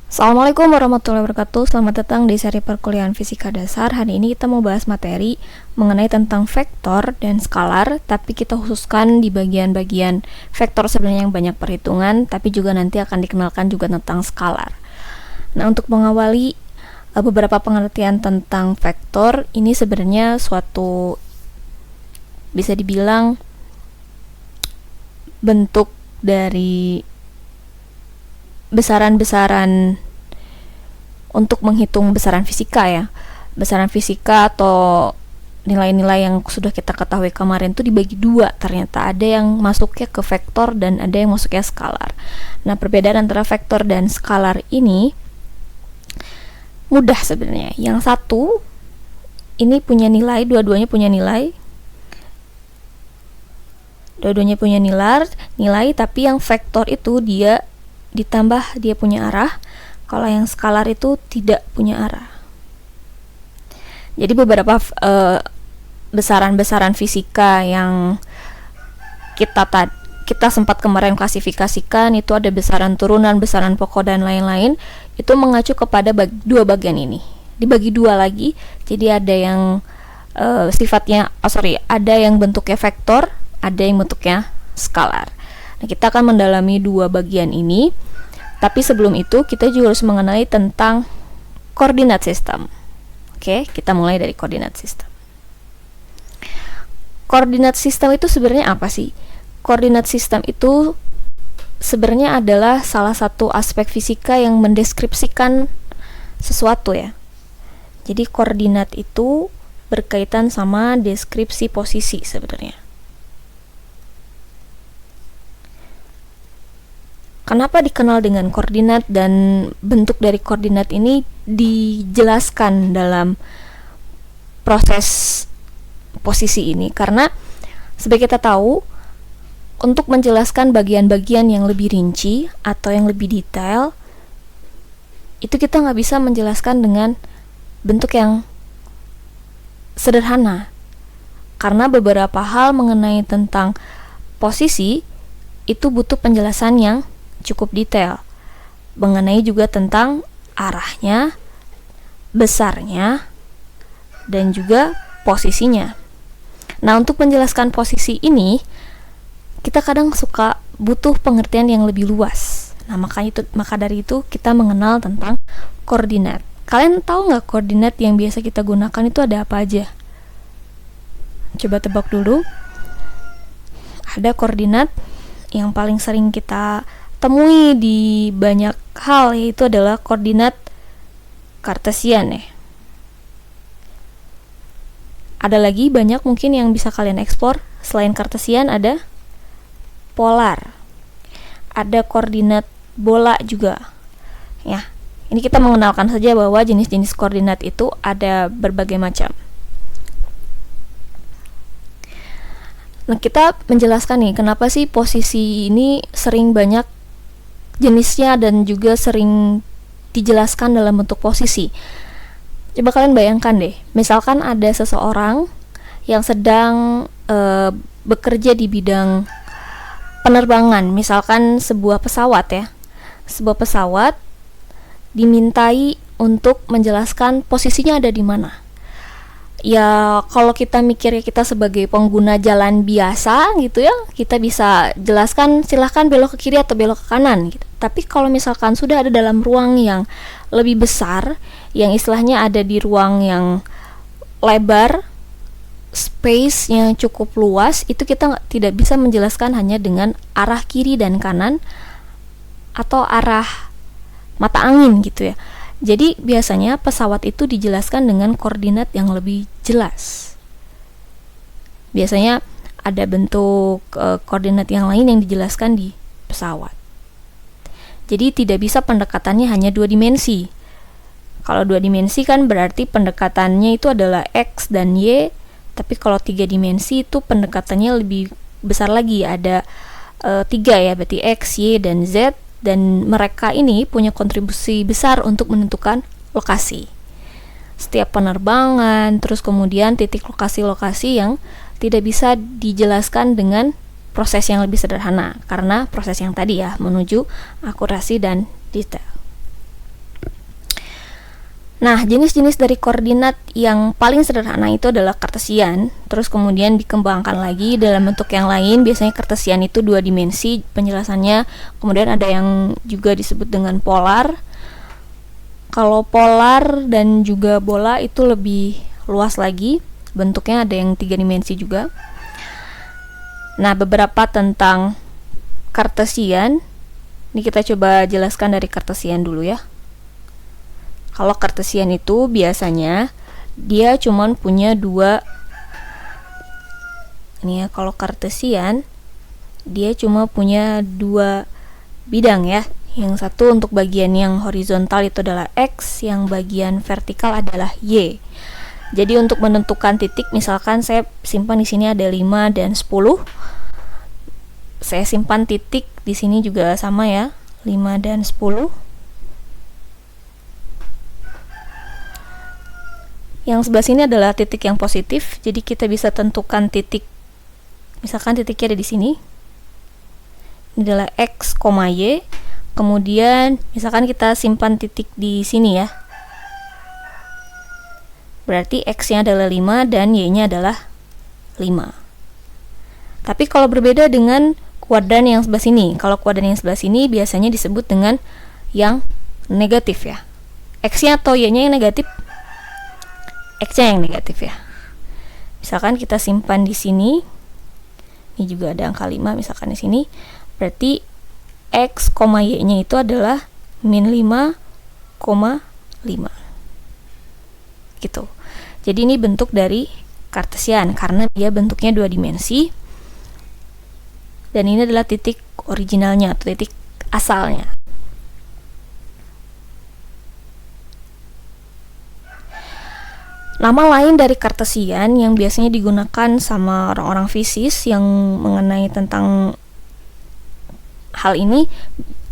Assalamualaikum warahmatullahi wabarakatuh. Selamat datang di seri perkuliahan Fisika Dasar. Hari ini kita mau bahas materi mengenai tentang vektor dan skalar, tapi kita khususkan di bagian-bagian vektor sebenarnya yang banyak perhitungan, tapi juga nanti akan dikenalkan juga tentang skalar. Nah, untuk mengawali beberapa pengertian tentang vektor, ini sebenarnya suatu bisa dibilang bentuk dari besaran-besaran untuk menghitung besaran fisika ya. Besaran fisika atau nilai-nilai yang sudah kita ketahui kemarin itu dibagi dua, ternyata ada yang masuknya ke vektor dan ada yang masuknya skalar. Nah, perbedaan antara vektor dan skalar ini mudah sebenarnya. Yang satu ini punya nilai, dua-duanya punya nilai, nilai, tapi yang vektor itu dia ditambah dia punya arah, kalau yang skalar itu tidak punya arah. Jadi beberapa besaran-besaran fisika yang kita sempat kemarin klasifikasikan itu ada besaran turunan, besaran pokok dan lain-lain, itu mengacu kepada dua bagian ini. Dibagi dua lagi, jadi ada yang ada yang bentuknya vektor, ada yang bentuknya skalar. Nah, kita akan mendalami dua bagian ini, tapi sebelum itu kita juga harus mengenali tentang koordinat sistem. Oke, kita mulai dari koordinat sistem. Koordinat sistem itu sebenarnya apa sih? Koordinat sistem itu sebenarnya adalah salah satu aspek fisika yang mendeskripsikan sesuatu ya. Jadi koordinat itu berkaitan sama deskripsi posisi sebenarnya. Kenapa dikenal dengan koordinat dan bentuk dari koordinat ini dijelaskan dalam proses posisi ini? Karena sebagai kita tahu, untuk menjelaskan bagian-bagian yang lebih rinci atau yang lebih detail, itu kita nggak bisa menjelaskan dengan bentuk yang sederhana. Karena beberapa hal mengenai tentang posisi itu butuh penjelasan yang cukup detail, mengenai juga tentang arahnya, besarnya, dan juga posisinya. Nah, untuk menjelaskan posisi ini, kita kadang suka butuh pengertian yang lebih luas. Nah, maka dari itu kita mengenal tentang koordinat. Kalian tahu nggak koordinat yang biasa kita gunakan itu ada apa aja? Coba tebak dulu. Ada koordinat yang paling sering kita temui di banyak hal, yaitu adalah koordinat Kartesian ya. Ada lagi banyak mungkin yang bisa kalian eksplor. Selain Kartesian ada polar, ada koordinat bola juga ya. Ini kita mengenalkan saja bahwa jenis-jenis koordinat itu ada berbagai macam. Nah, kita menjelaskan nih kenapa sih posisi ini sering banyak jenisnya dan juga sering dijelaskan dalam bentuk posisi. Coba kalian bayangkan deh, misalkan ada seseorang yang sedang bekerja di bidang penerbangan, misalkan sebuah pesawat ya. Sebuah pesawat dimintai untuk menjelaskan posisinya ada di mana. Ya, kalau kita mikirnya kita sebagai pengguna jalan biasa gitu ya, kita bisa jelaskan silahkan belok ke kiri atau belok ke kanan gitu. Tapi kalau misalkan sudah ada dalam ruang yang lebih besar, yang istilahnya ada di ruang yang lebar, space yang cukup luas, itu kita tidak bisa menjelaskan hanya dengan arah kiri dan kanan atau arah mata angin gitu ya. Jadi biasanya pesawat itu dijelaskan dengan koordinat yang lebih jelas. Biasanya ada bentuk koordinat yang lain yang dijelaskan di pesawat. Jadi tidak bisa pendekatannya hanya dua dimensi. Kalau dua dimensi kan berarti pendekatannya itu adalah X dan Y. Tapi kalau tiga dimensi itu pendekatannya lebih besar lagi. Ada tiga ya, berarti X, Y, dan Z. Dan mereka ini punya kontribusi besar untuk menentukan lokasi setiap penerbangan, terus kemudian titik lokasi-lokasi yang tidak bisa dijelaskan dengan proses yang lebih sederhana, karena proses yang tadi ya menuju akurasi dan detail. Nah, jenis-jenis dari koordinat yang paling sederhana itu adalah kartesian, terus kemudian dikembangkan lagi dalam bentuk yang lain. Biasanya kartesian itu 2 dimensi penjelasannya, kemudian ada yang juga disebut dengan polar. Kalau polar dan juga bola itu lebih luas lagi, bentuknya ada yang 3 dimensi juga. Nah, beberapa tentang kartesian, ini kita coba jelaskan dari kartesian dulu ya. Kalau kartesian itu biasanya dia cuman punya 2, ini ya, kalau kartesian dia cuma punya 2 bidang ya. Yang satu untuk bagian yang horizontal itu adalah X, yang bagian vertikal adalah Y. Jadi untuk menentukan titik, misalkan saya simpan di sini ada 5 dan 10. Saya simpan titik di sini juga sama ya, 5 dan 10. Yang sebelah sini adalah titik yang positif, jadi kita bisa tentukan titik, misalkan titiknya ada di sini. Ini adalah X, Y. Kemudian misalkan kita simpan titik di sini ya. Berarti X-nya adalah 5 dan Y-nya adalah 5. Tapi kalau berbeda dengan kuadran yang sebelah sini, kalau kuadran yang sebelah sini biasanya disebut dengan yang negatif ya. X-nya atau Y-nya yang negatif? X-nya yang negatif ya. Misalkan kita simpan di sini. Ini juga ada angka 5 misalkan di sini. Berarti X, Y-nya itu adalah min 5,5. Gitu. Jadi ini bentuk dari kartesian karena dia bentuknya 2 dimensi. Dan ini adalah titik originalnya atau titik asalnya. Nama lain dari kartesian yang biasanya digunakan sama orang-orang fisis yang mengenai tentang hal ini,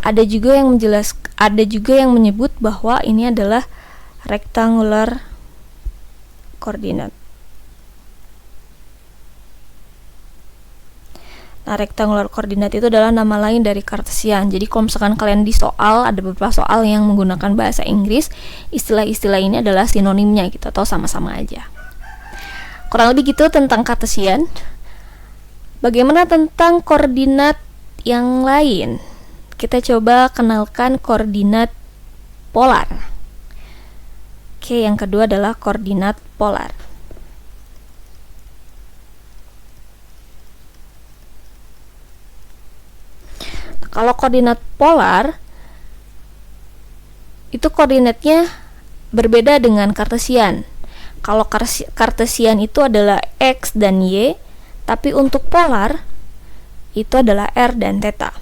ada juga yang menyebut bahwa ini adalah rectangular coordinate. Nah, rectangular coordinate itu adalah nama lain dari kartesian. Jadi kalau misalkan kalian di soal, ada beberapa soal yang menggunakan bahasa Inggris, istilah-istilah ini adalah sinonimnya gitu, atau sama-sama aja. Kurang lebih gitu tentang kartesian. Bagaimana tentang koordinat yang lain? Kita coba kenalkan koordinat polar. Oke, yang kedua adalah koordinat polar. Kalau koordinat polar itu koordinatnya berbeda dengan kartesian. Kalau kartesian itu adalah X dan Y, tapi untuk polar itu adalah R dan theta.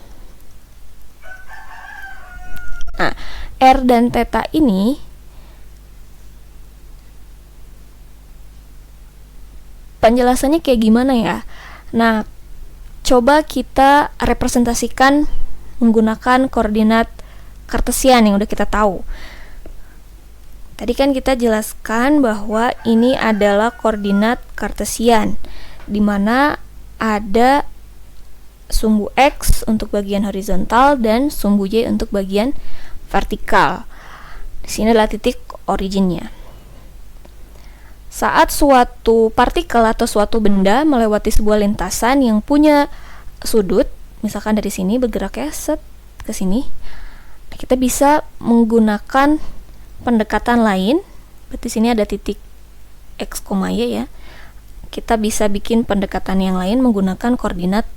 Nah, R dan theta ini penjelasannya kayak gimana ya? Nah, coba kita representasikan menggunakan koordinat kartesian yang udah kita tahu. Tadi kan kita jelaskan bahwa ini adalah koordinat kartesian, di mana ada sumbu X untuk bagian horizontal dan sumbu Y untuk bagian vertikal. Di sini adalah titik originnya. Saat suatu partikel atau suatu benda melewati sebuah lintasan yang punya sudut, misalkan dari sini bergerak ya, set ke sini, kita bisa menggunakan pendekatan lain. Berarti sini ada titik X, Y ya. Kita bisa bikin pendekatan yang lain menggunakan koordinat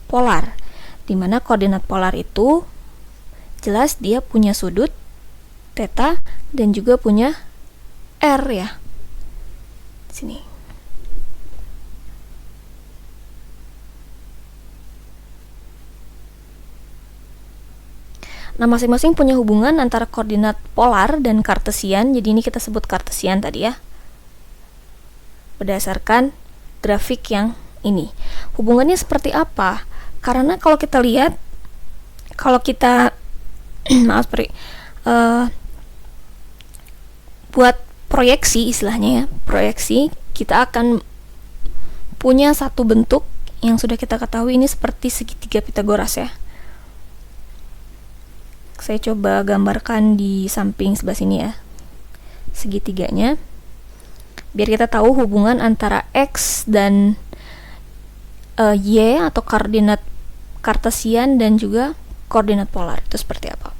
polar, di mana koordinat polar itu jelas dia punya sudut theta dan juga punya R ya. Sini. Nah, masing-masing punya hubungan antara koordinat polar dan kartesian. Jadi ini kita sebut kartesian tadi ya, berdasarkan grafik yang ini. Hubungannya seperti apa? Karena kalau kita lihat, kalau kita buat proyeksi, istilahnya ya, proyeksi, kita akan punya satu bentuk yang sudah kita ketahui, ini seperti segitiga Pythagoras ya. Saya coba gambarkan di samping sebelah sini ya. segitiganya, biar kita tahu hubungan antara X dan Y atau koordinat kartesian dan juga koordinat polar itu seperti apa.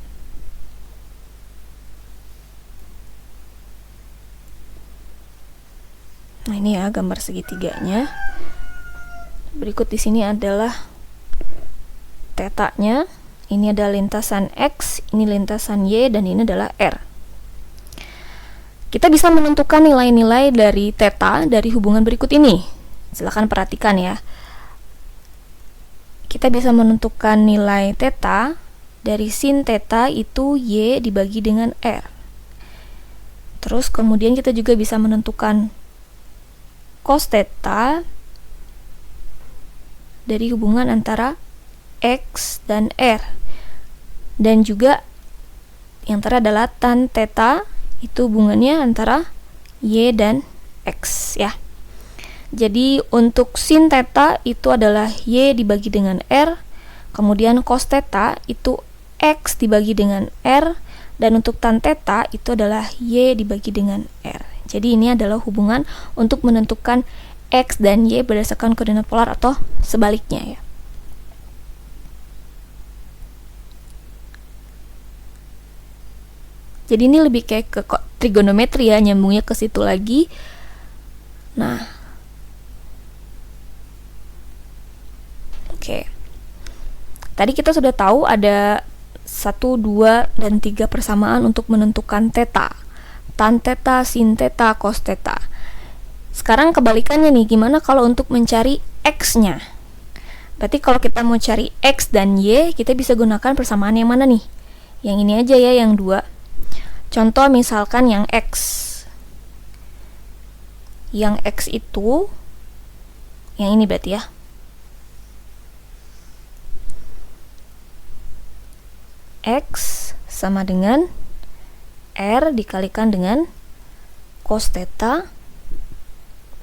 Nah, ini ya gambar segitiganya. Berikut di sini adalah tetanya. Ini adalah lintasan X, ini lintasan Y, dan ini adalah R. Kita bisa menentukan nilai-nilai dari theta dari hubungan berikut ini. Silakan perhatikan ya. Kita bisa menentukan nilai theta dari sin theta itu Y dibagi dengan R. Terus kemudian kita juga bisa menentukan cos theta dari hubungan antara X dan R. Dan juga yang terakhir adalah tan theta, itu hubungannya antara Y dan X ya. Jadi untuk sin theta itu adalah Y dibagi dengan R, kemudian cos theta itu X dibagi dengan R, dan untuk tan theta itu adalah Y dibagi dengan R. Jadi ini adalah hubungan untuk menentukan X dan Y berdasarkan koordinat polar atau sebaliknya ya. Jadi ini lebih kayak ke trigonometri ya, nyambungnya ke situ lagi. Nah, oke. Tadi kita sudah tahu ada 1, 2, dan 3 persamaan untuk menentukan theta. Tan theta, sin theta, cos theta. Sekarang kebalikannya nih, gimana kalau untuk mencari X-nya? Berarti kalau kita mau cari X dan Y, kita bisa gunakan persamaan yang mana nih? Yang ini aja ya, yang 2. Contoh misalkan yang X. Yang X itu yang ini berarti ya. X sama dengan R dikalikan dengan cos theta.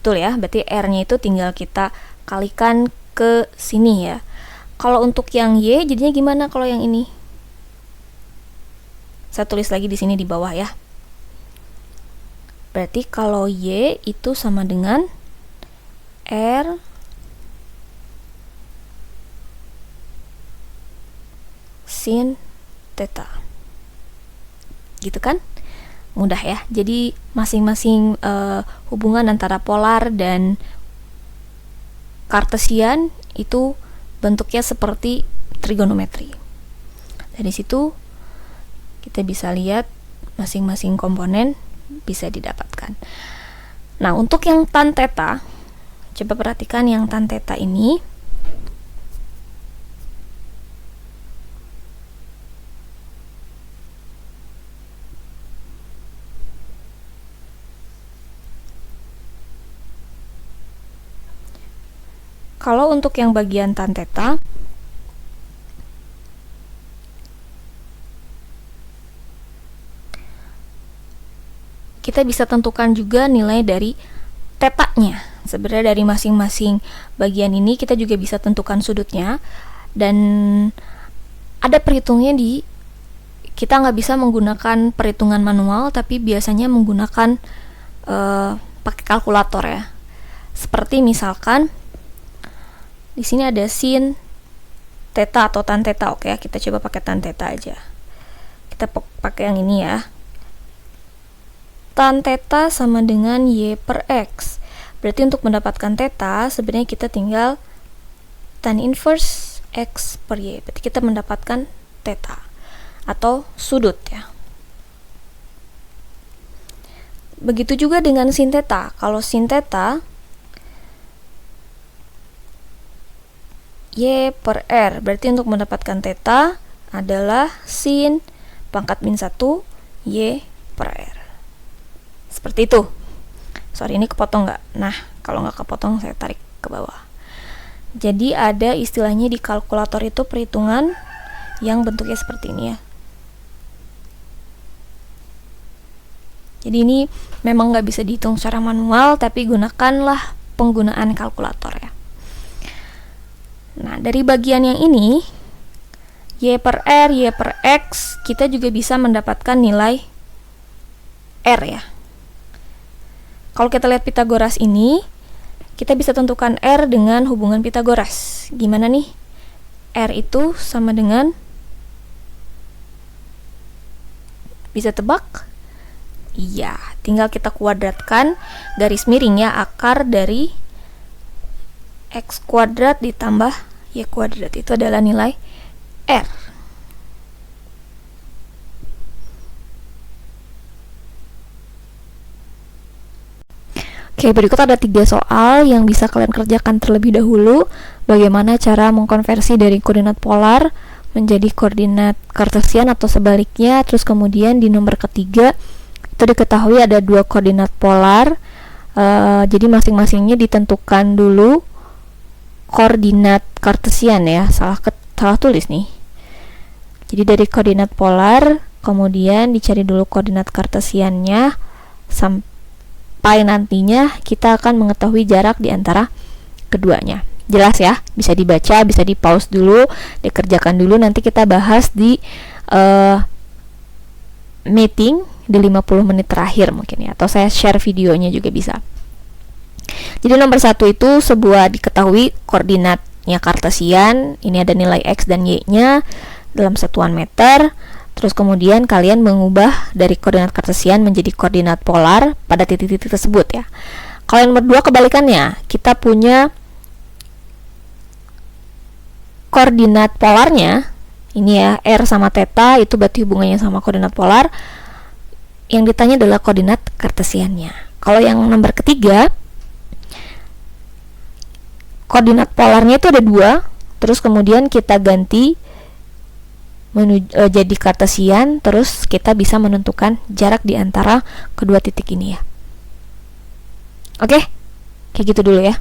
Betul ya, berarti R-nya itu tinggal kita kalikan ke sini ya. Kalau untuk yang Y jadinya gimana kalau yang ini? Saya tulis lagi di sini di bawah ya. Berarti kalau Y itu sama dengan R sin theta. Gitu kan? Mudah ya. Jadi masing-masing hubungan antara polar dan kartesian itu bentuknya seperti trigonometri. Dari situ kita bisa lihat masing-masing komponen bisa didapatkan. Nah, untuk yang tan theta, coba perhatikan yang tan theta ini. Kalau untuk yang bagian tan theta, kita bisa tentukan juga nilai dari tetanya. Sebenarnya dari masing-masing bagian ini kita juga bisa tentukan sudutnya, dan ada perhitungnya di kita nggak bisa menggunakan perhitungan manual, tapi biasanya menggunakan pakai kalkulator ya. Seperti misalkan di sini ada sin theta atau tan theta. Oke, kita coba pakai tan theta aja. Kita pakai yang ini ya. Tan theta sama dengan Y per X. Berarti untuk mendapatkan theta sebenarnya kita tinggal tan inverse X per Y. Berarti kita mendapatkan theta atau sudut ya. Begitu juga dengan sin theta. Kalau sin theta Y per R. Berarti untuk mendapatkan theta adalah sin pangkat min 1 Y per R. Seperti itu. Sorry, ini kepotong nggak? Nah, kalau nggak kepotong saya tarik ke bawah. Jadi ada istilahnya di kalkulator itu perhitungan yang bentuknya seperti ini ya. Jadi ini memang nggak bisa dihitung secara manual, tapi gunakanlah penggunaan kalkulator ya. Nah, dari bagian yang ini Y per R, Y per X, kita juga bisa mendapatkan nilai R ya. Kalau kita lihat Pitagoras ini, kita bisa tentukan R dengan hubungan Pitagoras. Gimana nih? R itu sama dengan, bisa tebak? Iya, tinggal kita kuadratkan garis miring ya, akar dari X kuadrat ditambah Y kuadrat, itu adalah nilai R. Oke, berikut ada 3 soal yang bisa kalian kerjakan terlebih dahulu. Bagaimana cara mengkonversi dari koordinat polar menjadi koordinat kartesian atau sebaliknya. Terus kemudian di nomor ketiga itu diketahui ada 2 koordinat polar. Jadi masing-masingnya ditentukan dulu koordinat kartesian ya. Salah tulis nih. Jadi dari koordinat polar kemudian dicari dulu koordinat kartesiannya sampai nantinya kita akan mengetahui jarak di antara keduanya. Jelas ya, bisa dibaca, bisa di pause dulu, dikerjakan dulu, nanti kita bahas di meeting di 50 menit terakhir mungkin ya, atau saya share videonya juga bisa. Jadi nomor 1 itu sebuah diketahui koordinatnya kartesian, ini ada nilai X dan Y nya dalam satuan meter. Terus kemudian kalian mengubah dari koordinat kartesian menjadi koordinat polar pada titik-titik tersebut ya. Kalau yang nomor 2 kebalikannya, kita punya koordinat polarnya, ini ya, R sama theta, itu berarti hubungannya sama koordinat polar. Yang ditanya adalah koordinat kartesiannya. Kalau yang nomor ketiga, koordinat polarnya itu ada 2, terus kemudian kita ganti jadi kartesian, terus kita bisa menentukan jarak di antara kedua titik ini ya. Oke, kayak gitu dulu ya.